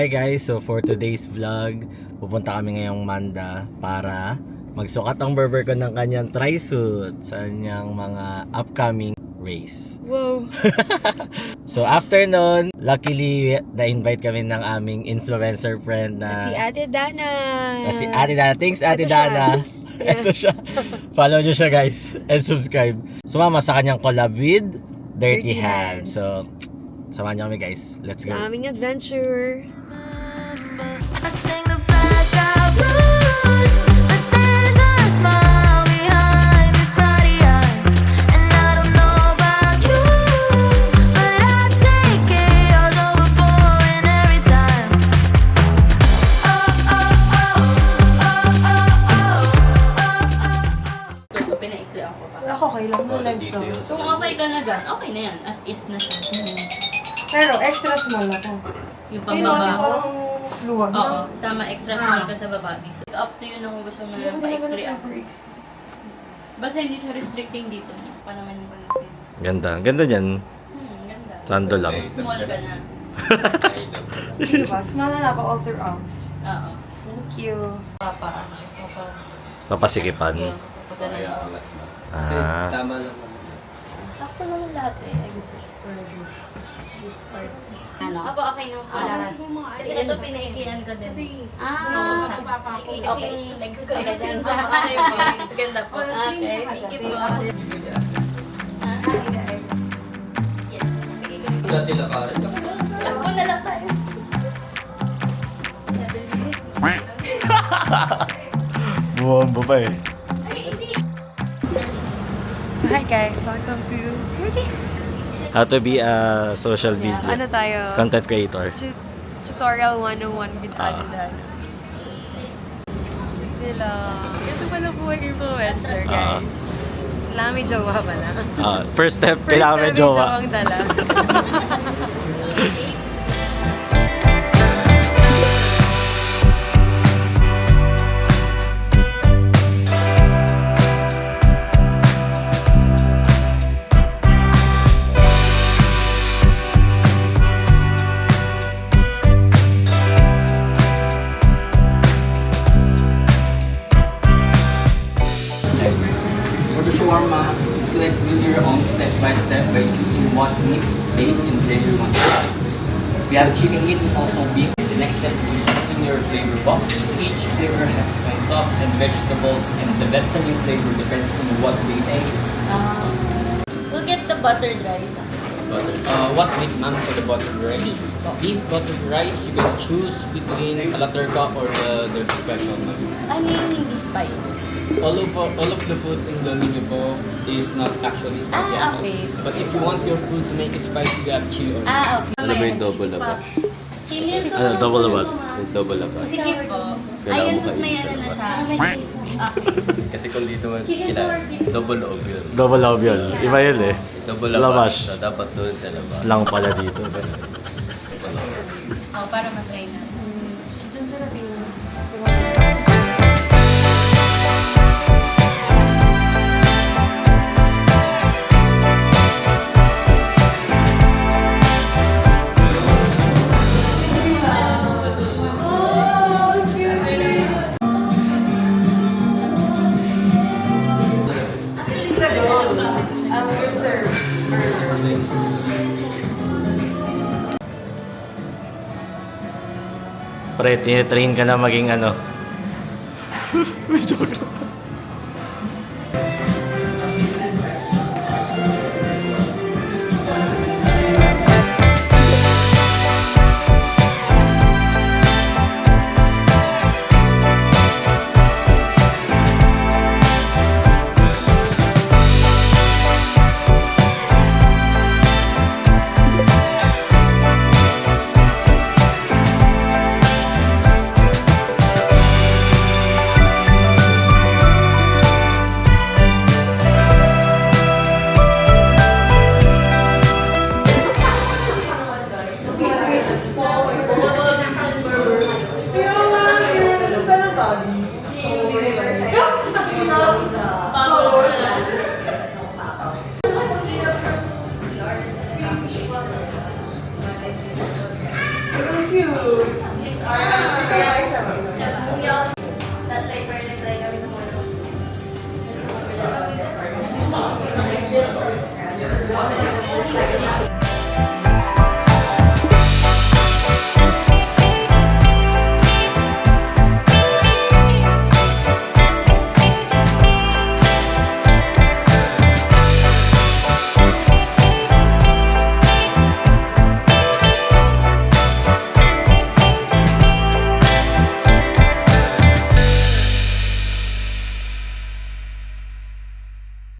Hi guys, so for today's vlog, pupunta kami ngayong Manda para magsukat ang barber ko ng kanyang tri-suit sa kanyang mga upcoming race. Wow! So after nun, luckily na-invite kami ng aming influencer friend na Si Ate Dana! si Ate Dana. Thanks Ate Ito siya. Dana. Ito siya. Follow nyo siya guys and subscribe. Sumama sa kanyang collab with Dirty Dirty Hands. Hands. So samahan nyo kami guys. Let's go. Sa aming adventure. I sing the blackout blues, but there's a smile behind these cloudy eyes. And I don't know about you, but I take chaos overboard every time. Oh, oh, oh, oh, oh, oh, oh. So, pinaiklian ko pa. Ako okay lang na live to. Kung okay ka na dyan, okay na yan. As is na siya. Pero extra small ako. Yung Ay, no, pambaba. parang luwag na. Oo, tama. Extra small ka sa baba dito. Up to yun kung gusto mo Meron yung din naman na paiklian. super extra. Basta hindi siya restricting dito. Pa naman yung balas yun. Ganda. Ganda niyan. Ganda. Sando lang. Small ka na. Diba? Small na ako all throughout. Oo. Thank you. Papa, ano siya? Papa. Papasikipan. Yun. Ganun. Ah. Tama lang. Sakto naman lahat eh. I guess for this part. Ano? Apo, okay nung pala. Kasi ito pinaiklian ko din. So, sa papaikli kasi yung legs ko. Okay po. Ganda po. Okay. Thank you po. Hi guys. Yes. Dati lakarin. Takbo na lang tayo. Buwambo pa eh. So hi guys, welcome to Dirty Hands. How to be a social Yeah, video ano tayo? content creator. Tutorial 101 with Ate Dana. Nila. Ito pala po ang influencer guys. Kailangan may jowa pala. First step, First kailangan may time may jowa. jowang dala. For the shawarma, select with your own step by step by choosing what meat, base, and flavor you want to add. We have chicken meat and also beef. The next step is choosing your flavor box. Each flavor has its own sauce and vegetables, and the best selling flavor depends on what base you choose. We'll get the buttered rice. What meat, ma'am, for the buttered rice? Beef. Beef buttered rice, you can choose between a turka or the special, ma'am. Ano yung hindi spicy? All of the food in the menu po is not actually spicy at all. Okay. But if you want your food to make it spicy, we have chili oil. Okay. Ano ba yung double na ba? Chili Ano, double na ba? Double na ba? Sige po. Kailangan Ayun, mo tapos may kainin ano na siya, siya. Okay. Kasi kung dito man Chicken kila, tortilla. double loob yun. Double love yun. Iba yun eh. Double Labas. labas. So, dapat doon sa labas. Slang pala dito. Oh, para matry na. Diyan sa Lapinas. Pre, tinitrain ka na maging ano.